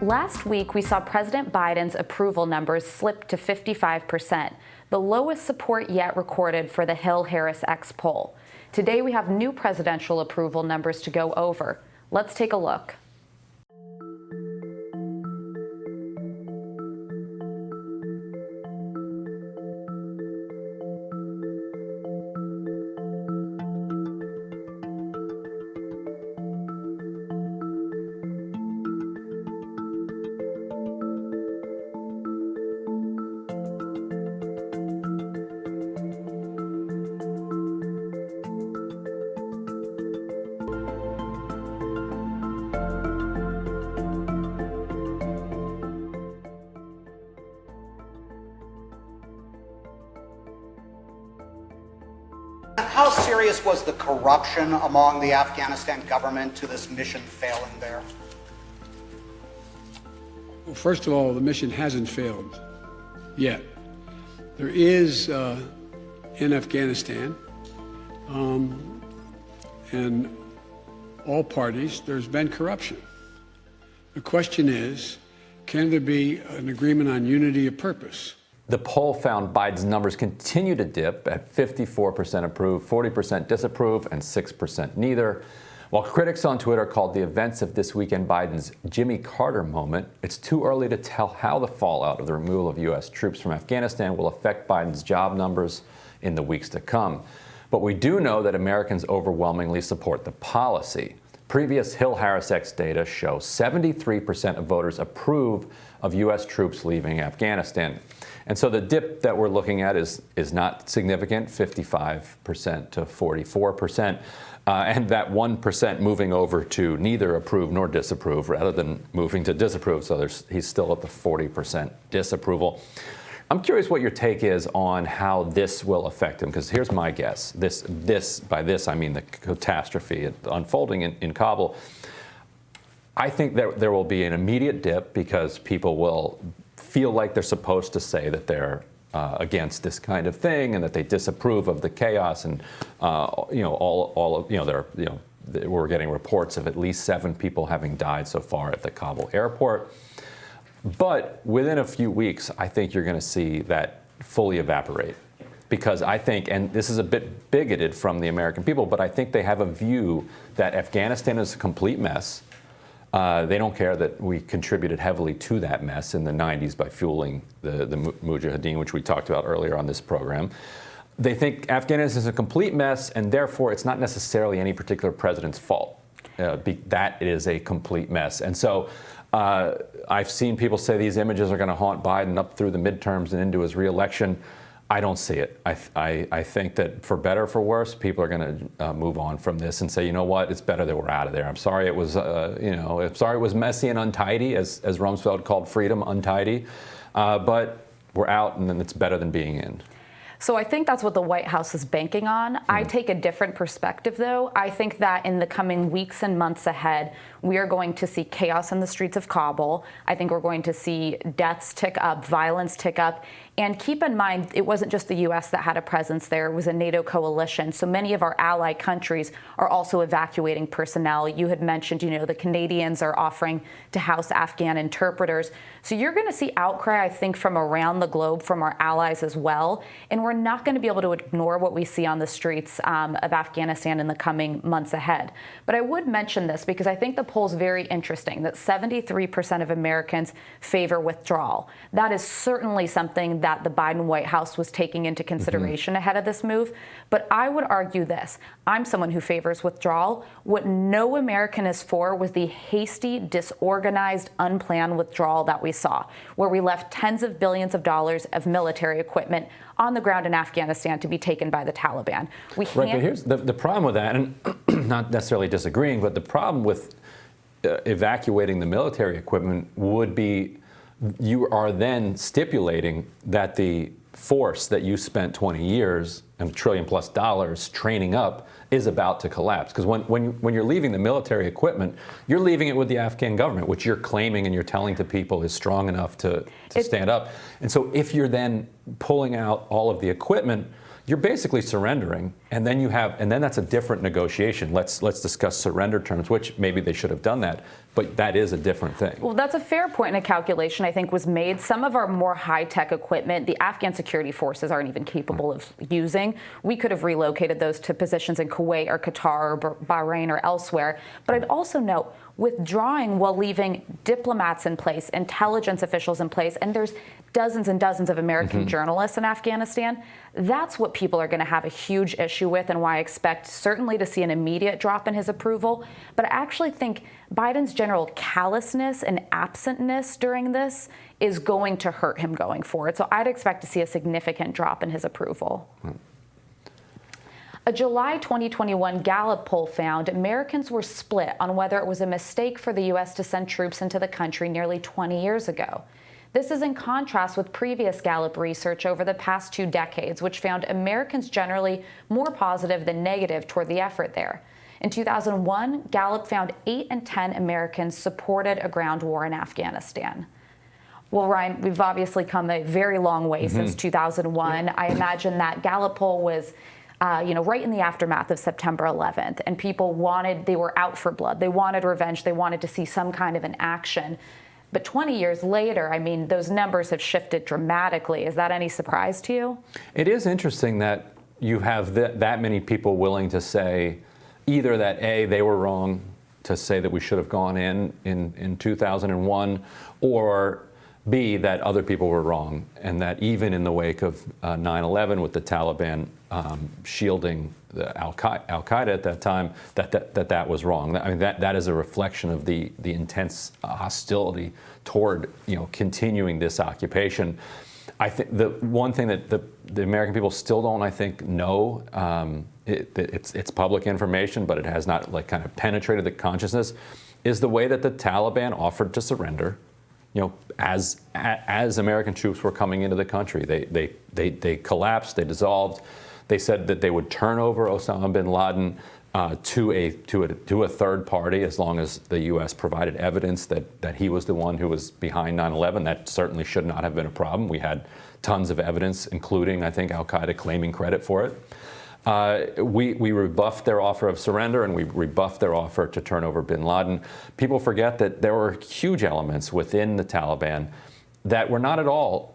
Last week, we saw President Biden's approval numbers slip to 55%, the lowest support yet recorded for the Hill-HarrisX poll. Today, we have new presidential approval numbers to go over. Let's take a look. How serious was the corruption among the Afghanistan government to this mission failing there? Well, first of all, the mission hasn't failed yet. There is, in Afghanistan, and all parties, there's been corruption. The question is, can there be an agreement on unity of purpose? The poll found Biden's numbers continue to dip at 54% approve, 40% disapprove, and 6% neither. While critics on Twitter called the events of this weekend Biden's Jimmy Carter moment, it's too early to tell how the fallout of the removal of U.S. troops from Afghanistan will affect Biden's job numbers in the weeks to come. But we do know that Americans overwhelmingly support the policy. Previous Hill-HarrisX data show 73% of voters approve of U.S. troops leaving Afghanistan. And so the dip that we're looking at is not significant, 55% to 44%, and that 1% moving over to neither approve nor disapprove rather than moving to disapprove. So he's still at the 40% disapproval. I'm curious what your take is on how this will affect him, because here's my guess. By this, I mean the catastrophe unfolding in Kabul. I think that there will be an immediate dip because people will feel like they're supposed to say that they're against this kind of thing and that they disapprove of the chaos, and we're getting reports of at least 7 people having died so far at the Kabul airport. But within a few weeks, I think you're going to see that fully evaporate, because I think, and this is a bit bigoted from the American people, but I think they have a view that Afghanistan is a complete mess. They don't care that we contributed heavily to that mess in the 90s by fueling the Mujahideen, which we talked about earlier on this program. They think Afghanistan is a complete mess, and therefore it's not necessarily any particular president's fault. That it is a complete mess. And so I've seen people say these images are going to haunt Biden up through the midterms and into his reelection. I don't see it. I think that for better or for worse, people are going to move on from this and say, you know what, it's better that we're out of there. I'm sorry it was, I'm sorry it was messy and untidy, as Rumsfeld called freedom untidy, but we're out, and then it's better than being in. So I think that's what the White House is banking on. I take a different perspective, though. I think that in the coming weeks and months ahead, we are going to see chaos in the streets of Kabul. I think we're going to see deaths tick up, violence tick up. And keep in mind, it wasn't just the U.S. that had a presence there. It was a NATO coalition. So many of our ally countries are also evacuating personnel. You had mentioned, the Canadians are offering to house Afghan interpreters. So you're going to see outcry, I think, from around the globe, from our allies as well. And we're not going to be able to ignore what we see on the streets of Afghanistan in the coming months ahead. But I would mention this because I think the poll is very interesting, that 73% of Americans favor withdrawal. That is certainly something that the Biden White House was taking into consideration ahead of this move. But I would argue this. I'm someone who favors withdrawal. What no American is for was the hasty, disorganized, unplanned withdrawal that we saw, where we left tens of billions of dollars of military equipment on the ground in Afghanistan to be taken by the Taliban. Right, but here's the problem with that, and not necessarily disagreeing, but the problem with evacuating the military equipment would be you are then stipulating that the force that you spent 20 years and $1 trillion+ training up is about to collapse. Because when you're leaving the military equipment, you're leaving it with the Afghan government, which you're claiming and you're telling to people is strong enough to stand up. And so if you're then pulling out all of the equipment, you're basically surrendering, and then that's a different negotiation. Let's discuss surrender terms, which maybe they should have done that, but that is a different thing. Well, that's a fair point, and a calculation I think was made. Some of our more high-tech equipment, the Afghan security forces aren't even capable of using. We could have relocated those to positions in Kuwait or Qatar or Bahrain or elsewhere. But I'd also note, withdrawing while leaving diplomats in place, intelligence officials in place, and there's dozens and dozens of American journalists in Afghanistan, that's what people are going to have a huge issue with, and why I expect certainly to see an immediate drop in his approval. But I actually think Biden's general callousness and absentness during this is going to hurt him going forward. So I'd expect to see a significant drop in his approval. A July 2021 Gallup poll found Americans were split on whether it was a mistake for the U.S. to send troops into the country nearly 20 years ago. This is in contrast with previous Gallup research over the past 2 decades, which found Americans generally more positive than negative toward the effort there. In 2001, Gallup found 8 in 10 Americans supported a ground war in Afghanistan. Well, Ryan, we've obviously come a very long way since 2001. I imagine that Gallup poll was right in the aftermath of September 11th, and people they were out for blood. They wanted revenge. They wanted to see some kind of an action. But 20 years later, I mean, those numbers have shifted dramatically. Is that any surprise to you? It is interesting that you have that many people willing to say either that, A, they were wrong to say that we should have gone in 2001, or B, that other people were wrong, and that even in the wake of 9/11 with the Taliban shielding the Al-Qaeda at that time, that was wrong. I mean, that is a reflection of the intense hostility toward continuing this occupation. I think the one thing that the American people still don't, I think, know, it's public information, but it has not kind of penetrated the consciousness, is the way that the Taliban offered to surrender. As American troops were coming into the country, they collapsed, they dissolved. They said that they would turn over Osama bin Laden to a third party as long as the U.S. provided evidence that he was the one who was behind 9/11. That certainly should not have been a problem. We had tons of evidence, including, I think, Al-Qaeda claiming credit for it. We rebuffed their offer of surrender, and we rebuffed their offer to turn over bin Laden. People forget that there were huge elements within the Taliban that were not at all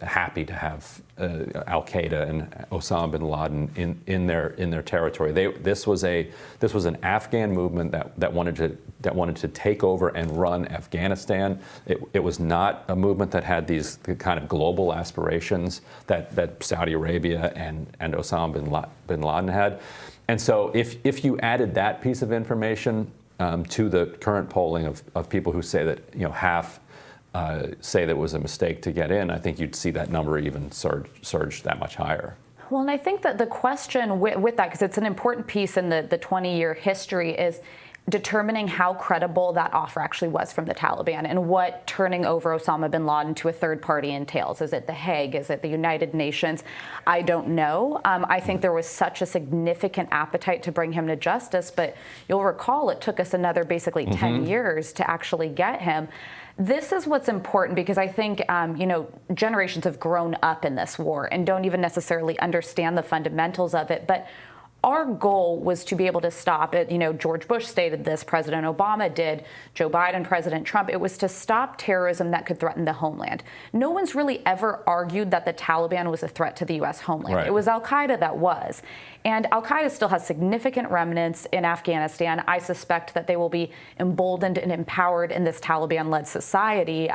happy to have Al-Qaeda and Osama bin Laden in their territory. This was an Afghan movement that wanted to take over and run Afghanistan. It was not a movement that had these kind of global aspirations that Saudi Arabia and Osama bin Laden had. And so if you added that piece of information to the current polling of people who say that half say that it was a mistake to get in, I think you'd see that number even surge that much higher. Well, and I think that the question with that, because it's an important piece in the 20-year history, is determining how credible that offer actually was from the Taliban and what turning over Osama bin Laden to a third party entails. Is it The Hague? Is it the United Nations? I don't know. I think there was such a significant appetite to bring him to justice, but you'll recall it took us another basically 10 years to actually get him. This is what's important, because I think, generations have grown up in this war and don't even necessarily understand the fundamentals of it. But our goal was to be able to stop it. George Bush stated this, President Obama did, Joe Biden, President Trump. It was to stop terrorism that could threaten the homeland. No one's really ever argued that the Taliban was a threat to the U.S. homeland. Right. It was Al-Qaeda that was. And Al-Qaeda still has significant remnants in Afghanistan. I suspect that they will be emboldened and empowered in this Taliban-led society.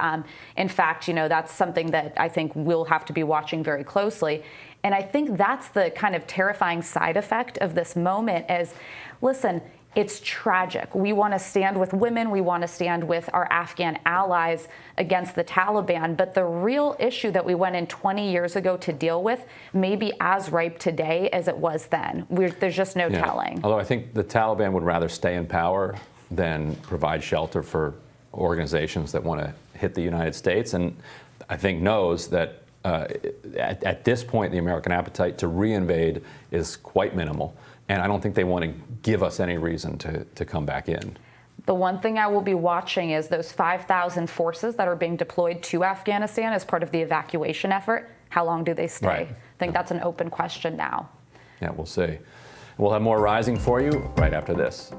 In fact, that's something that I think we'll have to be watching very closely. And I think that's the kind of terrifying side effect of this moment is, listen, it's tragic. We want to stand with women. We want to stand with our Afghan allies against the Taliban. But the real issue that we went in 20 years ago to deal with may be as ripe today as it was then. There's just no telling. Although I think the Taliban would rather stay in power than provide shelter for organizations that want to hit the United States. And I think knows that at this point, the American appetite to reinvade is quite minimal. And I don't think they want to give us any reason to come back in. The one thing I will be watching is those 5,000 forces that are being deployed to Afghanistan as part of the evacuation effort. How long do they stay? Right. think that's an open question now. Yeah, we'll see. We'll have more Rising for you right after this.